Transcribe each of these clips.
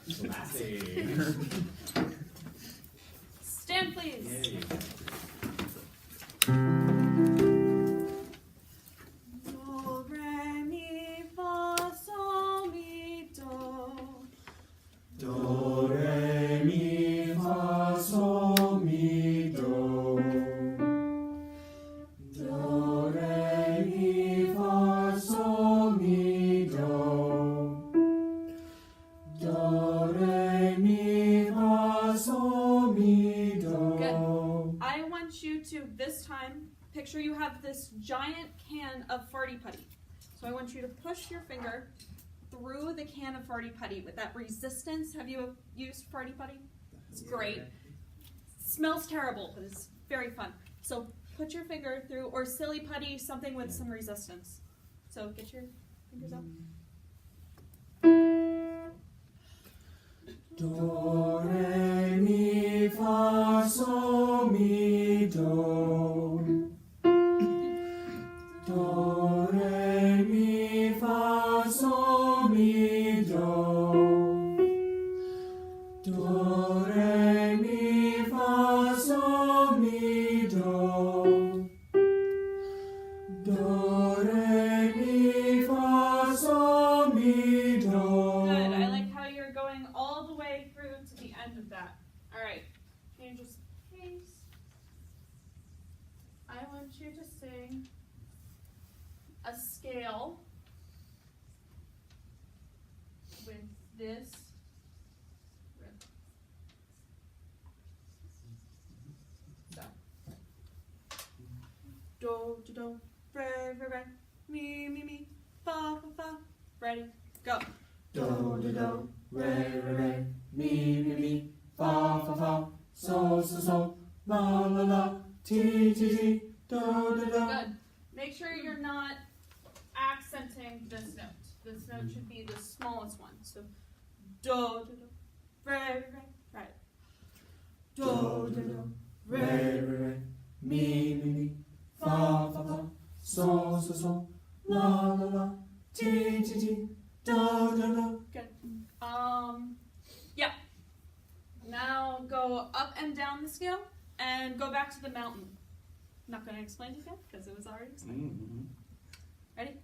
Classy. Stand, please. Yay. Do, re, mi, fa, sol, mi, do. Do, re, mi, fa, sol, mi, do. Do, re, mi, fa, sol, mi, do. Do, re, mi, fa, sol, mi, do. Good. I want you to, this time, picture you have this giant can of Farty Putty. So I want you to push your finger through the can of Farty Putty with that resistance. Have you used Farty Putty? It's great. Smells terrible, but it's very fun. So put your finger through, or silly putty, something with some resistance. So get your fingers up. Do, re, mi, fa, sol, mi, do. Do, re, mi, fa, sol, mi, do. Do, re, mi, fa, sol, mi, do. Do, re, mi, fa, sol, mi, do. Good. I like how you're going all the way through to the end of that. All right. Can you just pace? I want you to sing a scale with this rhythm. So, do, do, do, re, re, re, mi, mi, mi, fa, fa, fa. Ready? Go. Do, do, do, re, re, re, mi, mi, mi, fa, fa, fa, sol, sol, sol, la, la, la, ti, ti, ti, do, do, do. Good. Make sure you're not accenting this note. This note should be the smallest one. So, do, do, do, re, re, re. Right. Do, do, do, re, re, re, mi, mi, mi, fa, fa, fa, sol, sol, sol, la, la, la, ti, ti, ti, do, do, do. Good. Yeah. Now go up and down the scale and go back to the mountain. I'm not going to explain it again because it was already explained. Ready?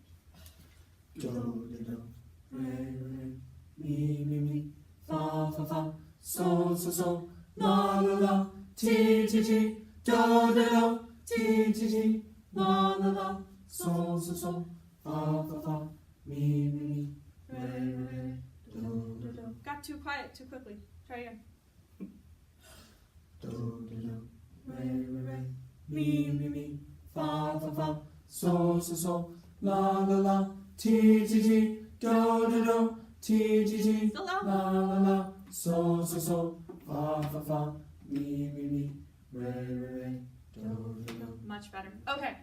Do, do, do, re, re, re, mi, mi, mi, fa, fa, fa, sol, sol, sol, la, la, la, ti, ti, ti, do, do, do, ti, ti, ti, la, la, la, sol, sol, sol, fa, fa, fa, mi, mi, mi, re, re, re, do, do, do. Got too quiet too quickly. Try again. Do, do, do, re, re, re, mi, mi, mi, fa, fa, fa, sol, sol, sol, la, la, la, ti, ti, ti, do, do, do, ti, ti, ti, Still loud. la, la, la, sol, sol, sol, fa, fa, fa, mi, mi, mi, re, re, re, do, do, do. Much better. Okay.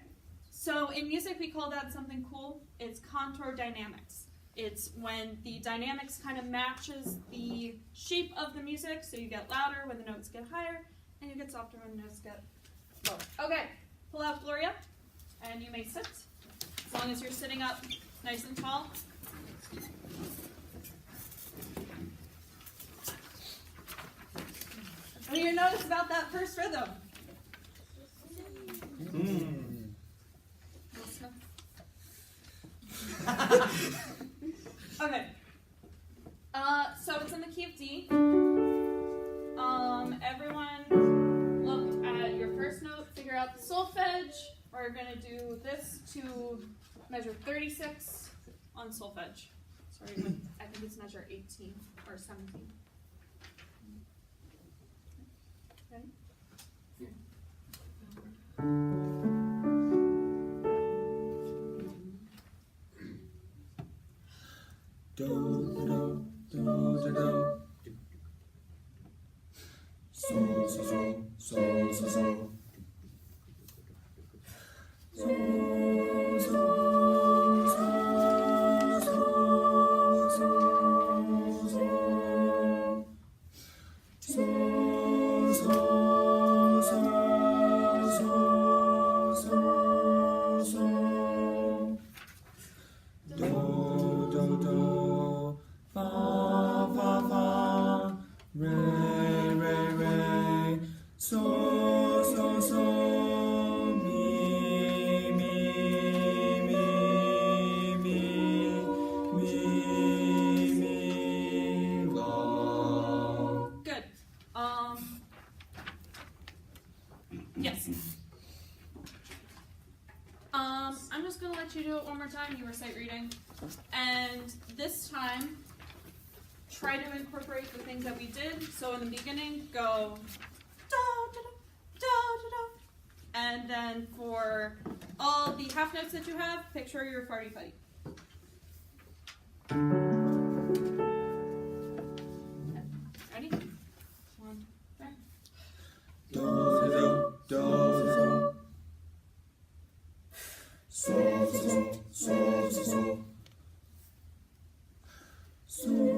So in music we call that something cool. It's contour dynamics. It's when the dynamics kind of matches the shape of the music, so you get louder when the notes get higher, and you get softer when the notes get lower. Okay, pull out Gloria, and you may sit, as long as you're sitting up nice and tall. What do you notice about that first rhythm? Okay. So it's in the key of D. Everyone look at your first note, figure out the solfege. We're going to do this to measure 36 on solfege. Sorry, I think it's measure 18 or 17. Ready? Do, do, do, do, do. Sol, sol, sol, sol, sol, sol. Sol, sol, sol, sol, sol, sol. Sol, sol, sol, sol, sol, sol. Do, do, do. Fa, fa, fa. let you do it one more time. You were sight reading. And this time, try to incorporate the things that we did. So in the beginning, go da da da da da da. And then for all the half notes that you have, picture your farty putty. Ready? One, there. Do do do so so so so so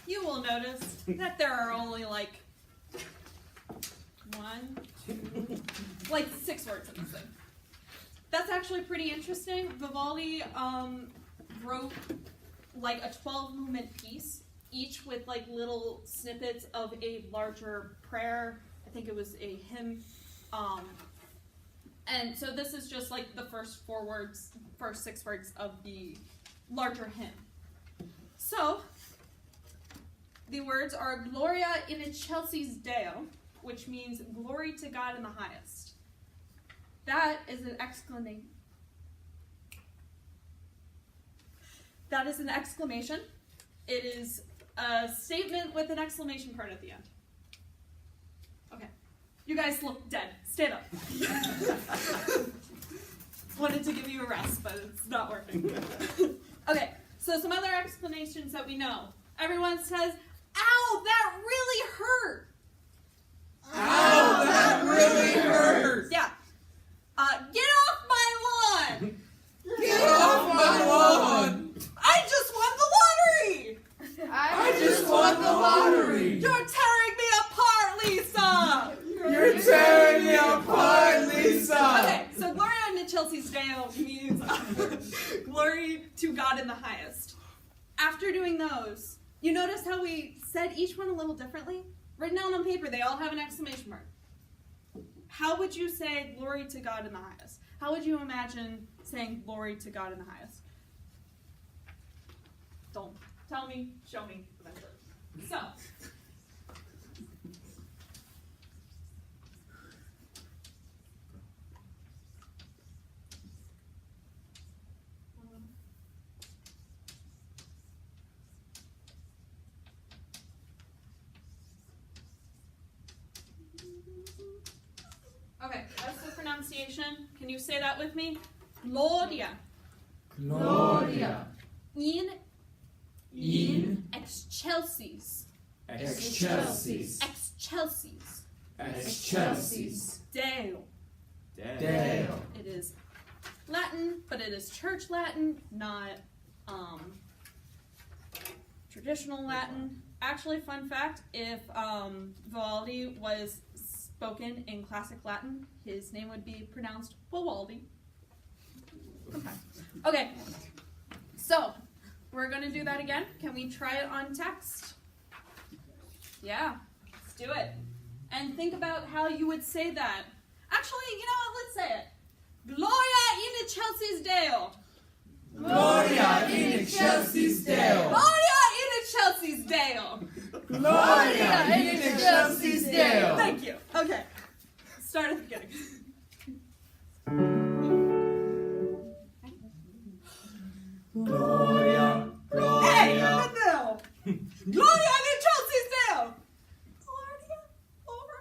You will notice that there are only like 1, 2, like 6 words in this thing. That's actually pretty interesting. Vivaldi wrote like a 12-movement piece, each with like little snippets of a larger prayer. I think it was a hymn. And so this is just like the first 6 words of the larger hymn. So the words are Gloria in excelsis Deo, which means glory to God in the highest. That is an exclamation. That is an exclamation. It is a statement with an exclamation part at the end. Okay. You guys look dead. Stand up. Wanted to give you a rest, but it's not working. Okay, so some other explanations that we know. Everyone says, ow, that really hurt. Ow, that really hurts. Yeah. Get off my lawn. Get off my lawn. I just won the lottery. I just won the lottery. You're tearing me apart, Lisa. You're tearing me apart, Lisa. Okay, so Gloria in excelsis Deo means glory to God in the highest. After doing those, you notice how we said each one a little differently? Written down on paper, they all have an exclamation mark. How would you say glory to God in the highest? How would you imagine saying glory to God in the highest? Don't tell me, show me, eventually. So, okay, that's the pronunciation. Can you say that with me? Gloria. Gloria. In excelsis. Excelsis. Excelsis. Excelsis. Deo. Deo. It is Latin, but it is church Latin, not traditional Latin. Actually, fun fact, if Vivaldi was spoken in classic Latin, his name would be pronounced Vivaldi. Okay, so we're going to do that again. Can we try it on text? Yeah, let's do it. And think about how you would say that. Actually, you know what? Let's say it. Gloria in excelsis Deo. Gloria in excelsis Deo. Gloria in excelsis Deo. Gloria in excelsis Deo. Thank you. Okay. Start at the beginning. Gloria, Hey, in Gloria. the middle. Gloria in excelsis Deo. Gloria over.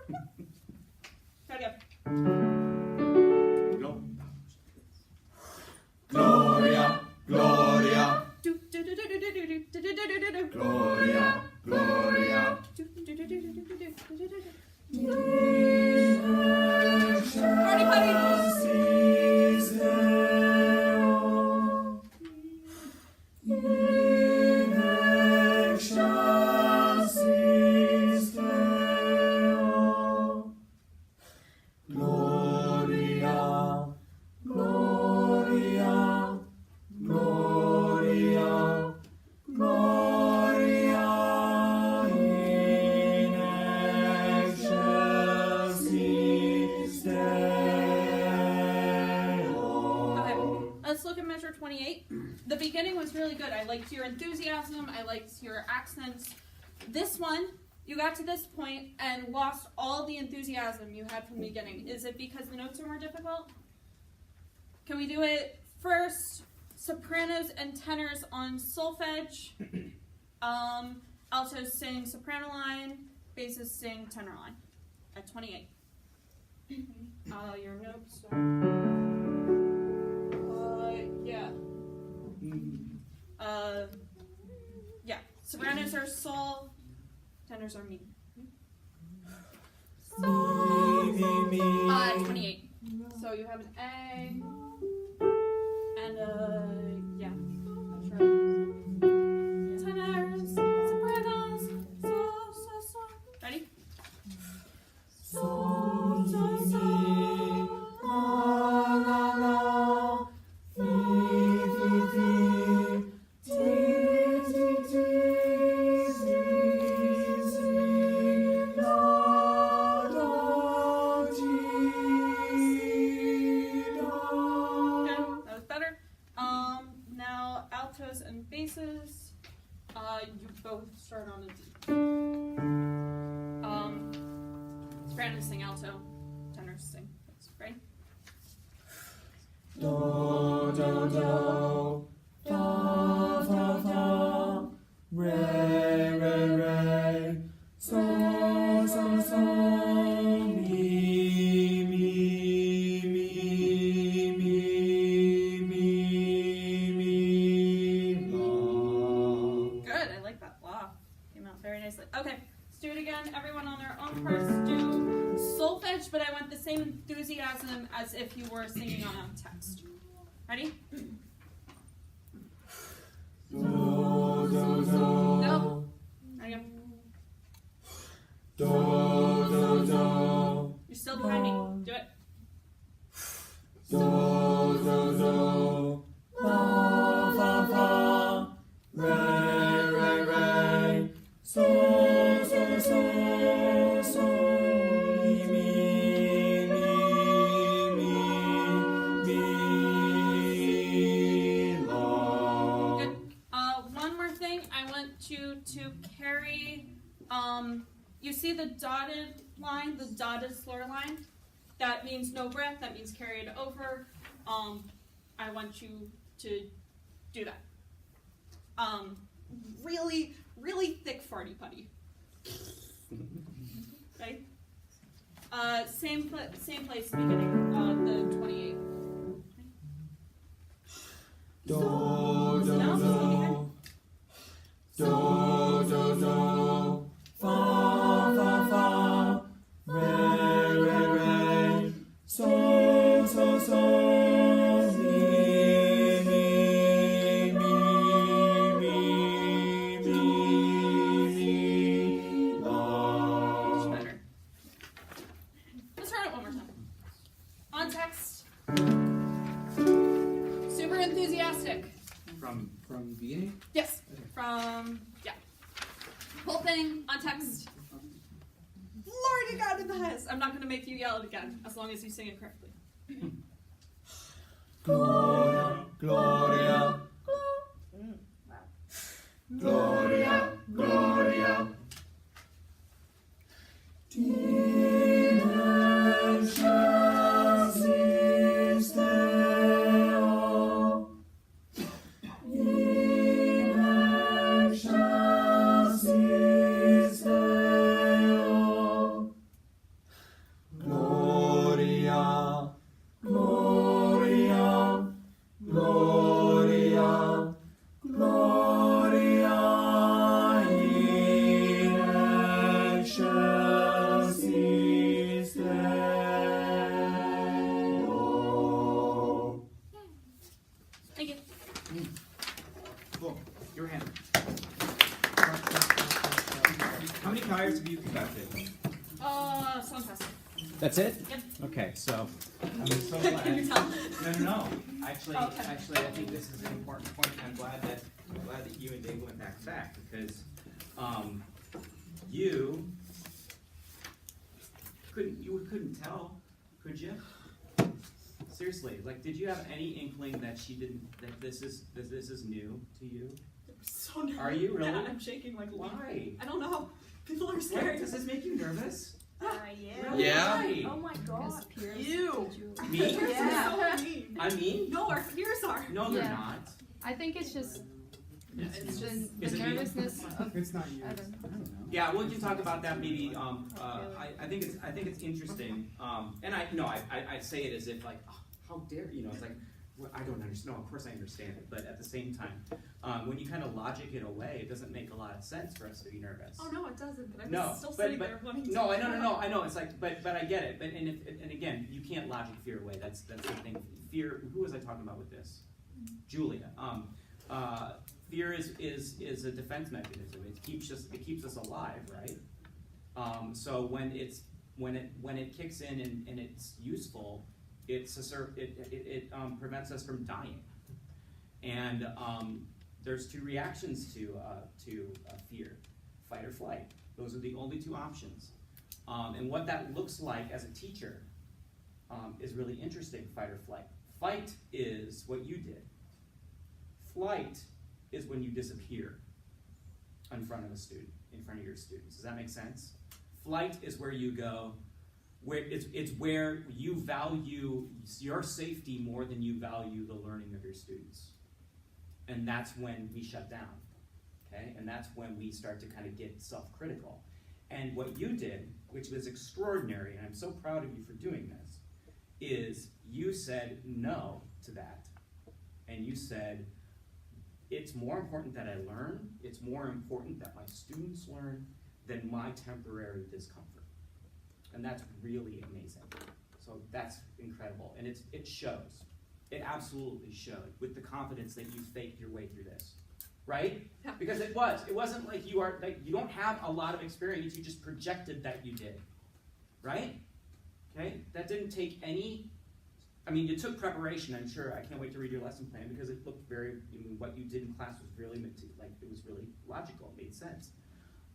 Try it Gloria, Gloria. again. Gloria, Gloria. Party, party. Excelsis 28. The beginning was really good. I liked your enthusiasm. I liked your accents. This one, you got to this point and lost all the enthusiasm you had from the beginning. Is it because the notes are more difficult? Can we do it first? Sopranos and tenors on solfege. Altos sing soprano line. Basses sing tenor line at 28. Your notes are, yeah. Sopranos are sol, tenors are mi. Sol, Mi, mi. 28. So you have an A and yeah. That's right. Tenors, sopranos, sol, sol, sol. Ready? Sol, sol, sol. La, la, la. Mi, mi, mi. Ti, ti, ti. Si, si. La, do, ti, do. Good. That was better. Now altos and basses. You both start on a D. Sopranos sing alto, tenors sing bass. Ready? Do, do, do. Fa, fa, fa. Re, re, re. So, so, so. Mi, mi, mi, mi, mi, mi, la. Good. I like that. Wow. Came out very nicely. Okay. Let's do it again. Everyone on their own parts do solfege, but I want the same enthusiasm as if you were singing on a text. Ready? Do, do, do. No. Ready? Do, do, do. You're still behind me. Do it. Do, do, do. Fa, fa, fa. Re, re, re. So, so, so, so. Mi, mi, mi, mi, la. Good. One more thing. I want you to carry, you see the dotted line, the dotted slur line? That means no breath. That means carry it over. I want you to do that. Really, really thick farty putty. Okay? Same place beginning, the 28. Do, do, do. Do, do, do. Fa, fa, fa. Re, re, re. So, so, so. Mi, mi, mi, mi, mi, Much la. better. Let's try it one more time. On text. Super enthusiastic. From beginning? Yes. From, yeah. Whole thing on text. Lord to God in the highest. I'm not going to make you yell it again, as long as you sing it correctly. Gloria, Gloria, Gloria, Gloria. In excelsis Deo. In excelsis Deo. Gloria, Gloria, Gloria, Gloria in excelsis Deo. Thank you. Cool. Your hand. How many choirs have you conducted? Fantastic. That's it? Yep. Okay, so I'm so Can you glad. tell? No. Actually, Okay. I think this is an important point. I'm glad that you and Dave went back to back because you couldn't tell, could you? Seriously, like, did you have any inkling that she didn't, that this is new to you? So nervous. Are you really? Yeah, I'm shaking like a leaf. Why? I don't know. People are What, scared. does this make you nervous? Yeah. Really? Yeah. Why? Oh my god. Peers Ew. teach you. Me? Yours Yeah. are so mean. I mean? No, our fears are. No, they're Yeah. not. I think it's just It's the, just. the Is it me? nervousness of, It's not you. I don't know. I don't know. Yeah, we can talk about that maybe. I think it's interesting. And I say it as if like, oh, how dare you know? It's like, well, I don't understand. No, of course I understand it, but at the same time, when you kind of logic it away, it doesn't make a lot of sense for us to be nervous. Oh no, it doesn't. But I'm No, still but- sitting but- there wanting to. No, I know. It's like, but I get it. But and again, you can't logic fear away. That's the thing. Fear. Who was I talking about with this? Julia. Fear is a defense mechanism. It keeps us alive, right? So when it kicks in and it's useful, it prevents us from dying. And there's two reactions to fear: fight or flight. Those are the only two options. And what that looks like as a teacher is really interesting. Fight or flight. Fight is what you did. Flight is when you disappear in front of a student, in front of your students. Does that make sense? Flight is where you go, where it's where you value your safety more than you value the learning of your students. And that's when we shut down, okay? And that's when we start to kind of get self-critical. And what you did, which was extraordinary, and I'm so proud of you for doing this, is you said no to that. And you said, it's more important that I learn, it's more important that my students learn than my temporary discomfort. And that's really amazing. So that's incredible. And it shows. It absolutely showed with the confidence that you faked your way through this. Right? Yeah. Because it wasn't like you don't have a lot of experience, you just projected that you did. Right? Okay? That didn't take any, I mean, it took preparation, I'm sure. I can't wait to read your lesson plan because it looked what you did in class was really, it was really logical, it made sense.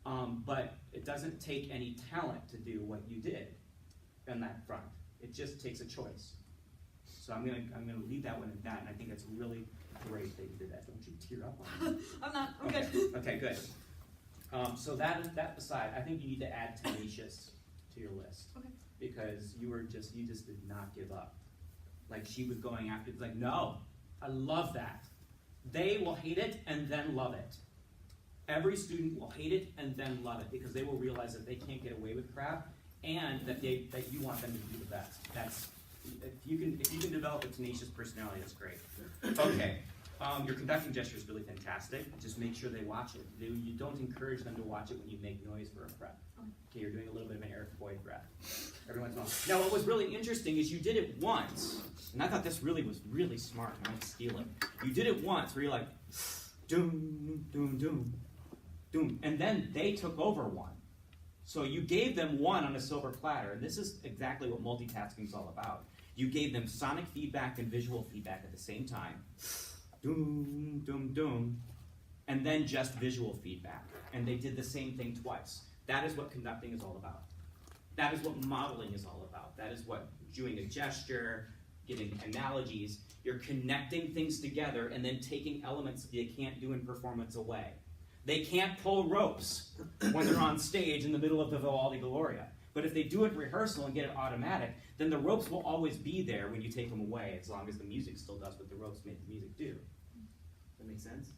But it doesn't take any talent to do what you did on that front. It just takes a choice. So I'm gonna leave that one at that, and I think it's really great that you did that. Don't you tear up on me. I'm not. I'm Okay. good. Okay, good. So that aside, I think you need to add tenacious to your list. Okay. Because you just did not give up. Like she was going after, it's like, no, I love that. They will hate it and then love it. Every student will hate it and then love it because they will realize that they can't get away with crap and that you want them to do the best. That's if you can develop a tenacious personality, that's great. Okay. Your conducting gesture is really fantastic. Just make sure they watch it. You don't encourage them to watch it when you make noise for a breath. Okay, you're doing a little bit of an Eric Boyd breath. Every once in a while. Now, what was really interesting is you did it once, and I thought this really was really smart. I might steal it. You did it once where you're like, doom, doom, doom, doom, and then they took over one. So you gave them one on a silver platter, and this is exactly what multitasking is all about. You gave them sonic feedback and visual feedback at the same time. Doom, doom, doom, and then just visual feedback. And they did the same thing twice. That is what conducting is all about. That is what modeling is all about. That is what doing a gesture, giving analogies. You're connecting things together and then taking elements that you can't do in performance away. They can't pull ropes when they're on stage in the middle of the Vivaldi Gloria. But if they do it in rehearsal and get it automatic, then the ropes will always be there when you take them away, as long as the music still does what the ropes make the music do. Does that make sense?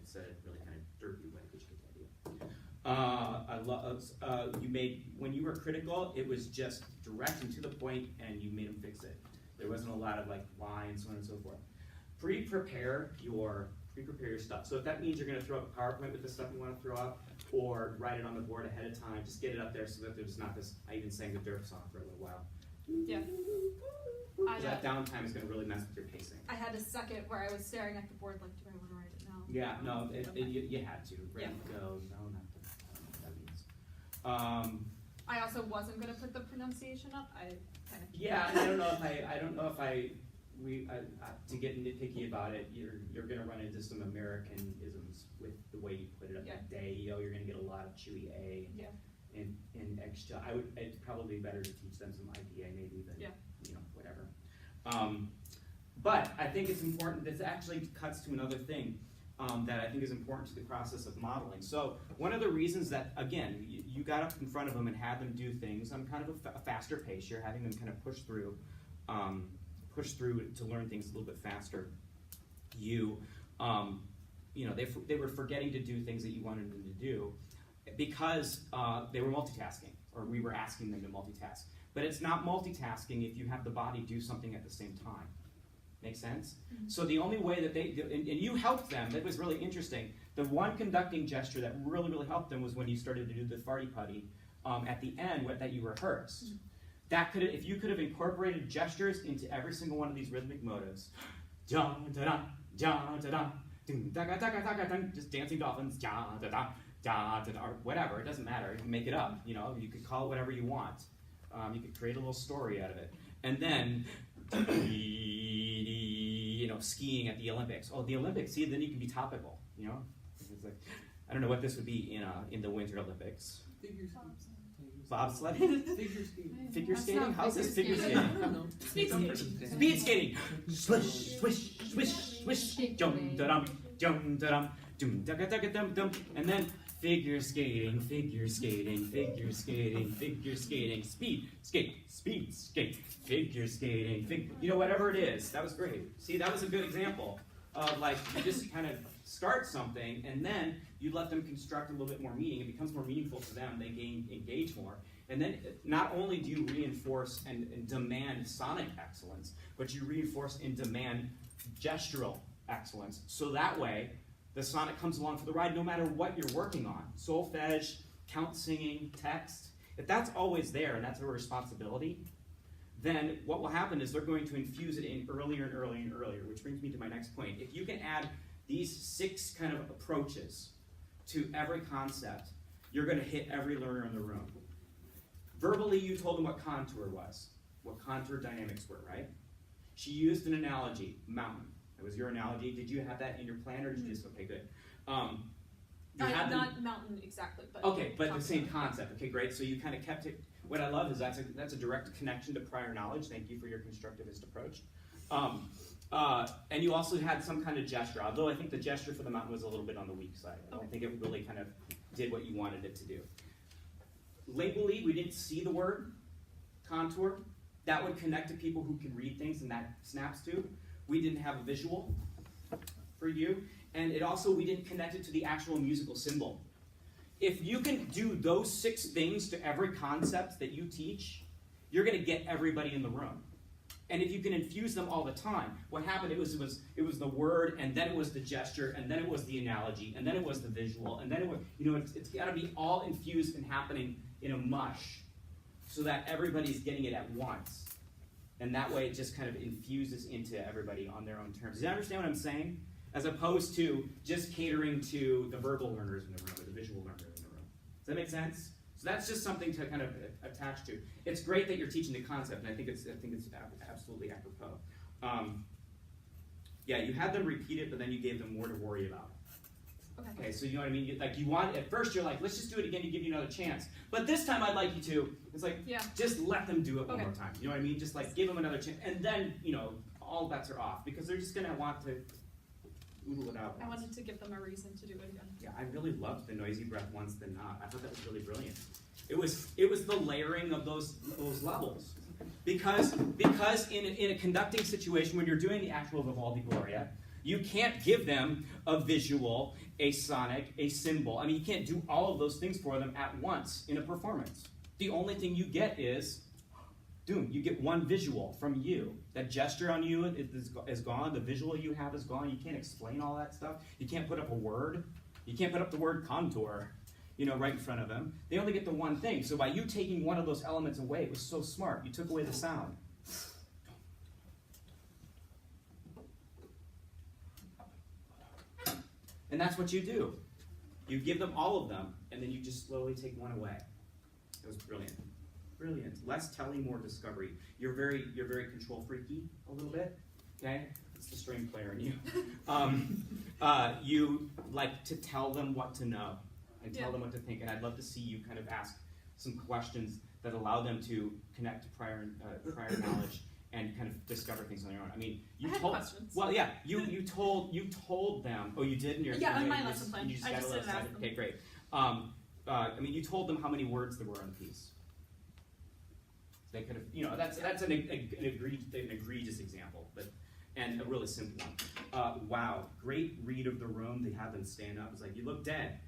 It's a really kind of derpy way, but you get the idea. I love you made when you were critical. It was just direct and to the point, and you made them fix it. There wasn't a lot of like lines, so on and so forth. Pre-prepare your stuff. So if that means you're going to throw up a PowerPoint with the stuff you want to throw up, or write it on the board ahead of time, just get it up there so that there's not this. I even sang the derp song for a little while. Yeah. That downtime is going to really mess with your pacing. I had a second where I was staring at the board like, do I want to write it now? Yeah, no, you had to. Ready to go. No, not the, I don't know what that means. I also wasn't going to put the pronunciation up. I kind of. Yeah, and I don't know if I to get nitpicky about it, you're going to run into some Americanisms with the way you put it up. Yeah. Day-o, you're going to get a lot of chewy A. Yeah. And extra. It's probably better to teach them some IPA maybe than, Yeah. whatever. But I think it's important, this actually cuts to another thing that I think is important to the process of modeling. So one of the reasons that, again, you got up in front of them and had them do things on kind of a faster pace, you're having them kind of push through to learn things a little bit faster. You know, they were forgetting to do things that you wanted them to do because they were multitasking, or we were asking them to multitask. But it's not multitasking if you have the body do something at the same time. Make sense? Mm-hmm. So the only way that and you helped them, that was really interesting. The one conducting gesture that really, really helped them was when you started to do the farty putty at the end that you rehearsed. Mm-hmm. That could, if you could have incorporated gestures into every single one of these rhythmic motives, just dancing dolphins, or whatever, it doesn't matter. You can make it up. You know, you could call it whatever you want. You could create a little story out of it, and then. You know, skiing at the Olympics. Oh, the Olympics. See, then you can be topical. You know, it's like, I don't know what this would be in the Winter Olympics. Bobsledding. Figure skating. How's this figure skating? Speed skating. Swish, swish, swish, swish. Dum da dum, dum da dum, dum da da dum dum, and then. Figure skating, figure skating, figure skating, figure skating, speed skate, figure skating, you know, whatever it is. That was great. See, that was a good example of like, you just kind of start something and then you let them construct a little bit more meaning. It becomes more meaningful to them. They engage more. And then not only do you reinforce and demand sonic excellence, but you reinforce and demand gestural excellence. So that way, the sonic comes along for the ride no matter what you're working on. Solfege, count singing, text. If that's always there and that's a responsibility, then what will happen is they're going to infuse it in earlier and earlier and earlier, which brings me to my next point. If you can add these 6 kind of approaches to every concept, you're going to hit every learner in the room. Verbally, you told them what contour was, what contour dynamics were, right? She used an analogy, mountain. That was your analogy. Did you have that in your plan, or did you just, okay, good. Not mountain exactly, but... Okay, but the same concept. Okay, great. So you kind of kept it. What I love is that's a direct connection to prior knowledge. Thank you for your constructivist approach. And you also had some kind of gesture, although I think the gesture for the mountain was a little bit on the weak side. I don't think it really kind of did what you wanted it to do. Labelly, we didn't see the word contour. That would connect to people who can read things, and that snaps to. We didn't have a visual for you, and we didn't connect it to the actual musical symbol. If you can do those 6 things to every concept that you teach, you're going to get everybody in the room. And if you can infuse them all the time, what happened, it was the word, and then it was the gesture, and then it was the analogy, and then it was the visual, and then it was, you know, it's got to be all infused and happening in a mush so that everybody's getting it at once. And that way it just kind of infuses into everybody on their own terms. Do you understand what I'm saying? As opposed to just catering to the verbal learners in the room or the visual learners in the room. Does that make sense? So that's just something to kind of attach to. It's great that you're teaching the concept, and I think it's absolutely apropos. Yeah, you had them repeat it, but then you gave them more to worry about. Okay, so you know what I mean? At first you're like, let's just do it again to give you another chance. But this time I'd like you to, it's like, just let them do it one more time. You know what I mean? Just like give them another chance. And then, you know, all bets are off because they're just going to want to oodle it out. I wanted to give them a reason to do it again. Yeah, I really loved the noisy breath once then not. I thought that was really brilliant. It was the layering of those levels. Because in a conducting situation, when you're doing the actual Vivaldi Gloria, you can't give them a visual, a sonic, a symbol. I mean, you can't do all of those things for them at once in a performance. The only thing you get is, you get one visual from you. That gesture on you is gone. The visual you have is gone. You can't explain all that stuff. You can't put up a word. You can't put up the word contour, you know, right in front of them. They only get the one thing. So by you taking one of those elements away, it was so smart. You took away the sound. And that's what you do. You give them all of them, and then you just slowly take one away. It was brilliant. Brilliant. Less telling, more discovery. You're very control freaky a little bit. Okay? It's the string player in you. You like to tell them what to know and tell them what to think. And I'd love to see you kind of ask some questions that allow them to connect to prior knowledge and kind of discover things on their own. I mean, you I had told. questions. Well, yeah, you told them. Oh, you did in your. Yeah, in my you lesson just- plan. You just I got just a little didn't ask excited. them. Okay, great. I mean, you told them how many words there were on the piece. They could have, you know, that's an egregious example, but and a really simple one. Wow, great read of the room. They have them stand up. It's like you look dead.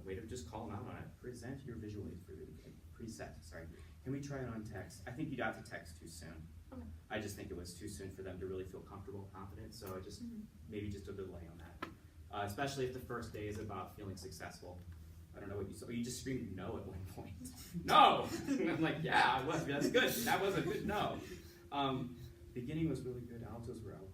Way to just call them out on it. Present your visual aids for the preset. Sorry. Can we try it on text? I think you got to text too soon. Okay. I just think it was too soon for them to really feel comfortable, confident. So I just maybe just a delay on that. Especially if the first day is about feeling successful. I don't know what you saw. You just screamed no at one point. No! I'm like, yeah, that's good. That was a good no. Beginning was really good. Altos were alto.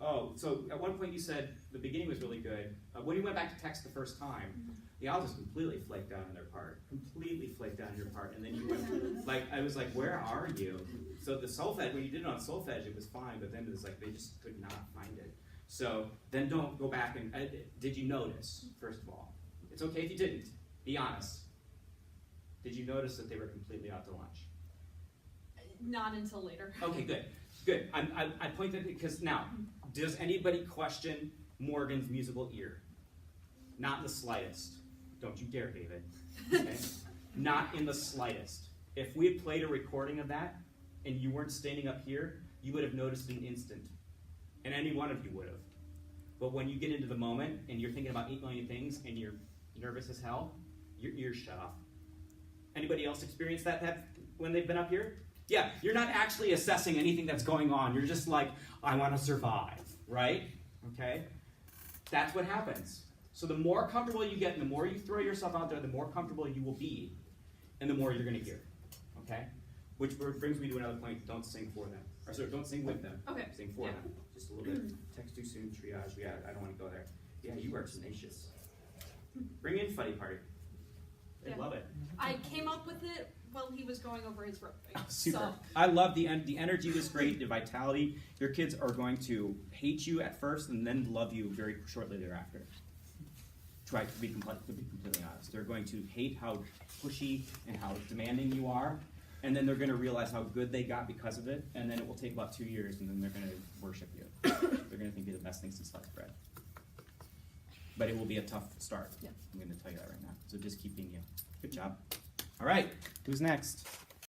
Oh, so at one point you said the beginning was really good. When you went back to text the first time, the altos completely flaked out on their part. Completely flaked out on your part. And then you went, like, I was like, where are you? So the solfege, when you did it on solfege, it was fine, but then it was like, they just could not find it. So then don't go back and, did you notice, first of all? It's okay if you didn't. Be honest. Did you notice that they were completely out to lunch? Not until later. Okay, good. Good. I point that because now, does anybody question Morgan's musical ear? Not in the slightest. Don't you dare, David. Okay? Not in the slightest. If we had played a recording of that and you weren't standing up here, you would have noticed in an instant. And any one of you would have. But when you get into the moment and you're thinking about 8 million things and you're nervous as hell, your ears shut off. Anybody else experience that when they've been up here? Yeah, you're not actually assessing anything that's going on. You're just like, I want to survive, right? Okay? That's what happens. So the more comfortable you get and the more you throw yourself out there, the more comfortable you will be and the more you're going to hear. Okay? Which brings me to another point. Don't sing for them. Or sorry, don't sing with them. Okay. Sing for them. Just a little bit. Text too soon, triage. Yeah, I don't want to go there. Yeah, you are tenacious. Bring in Funny Party. They Yeah. love it. I came up with it while he was going over his rope thing. Super. So, I love the energy was great, the vitality. Your kids are going to hate you at first and then love you very shortly thereafter. Try to be completely honest. They're going to hate how pushy and how demanding you are, and then they're going to realize how good they got because of it, and then it will take about 2 years, and then they're going to worship you. They're going to think you're the best thing since sliced bread. But it will be a tough start. Yeah. I'm going to tell you that right now. So just keep being you. Good job. All right, who's next?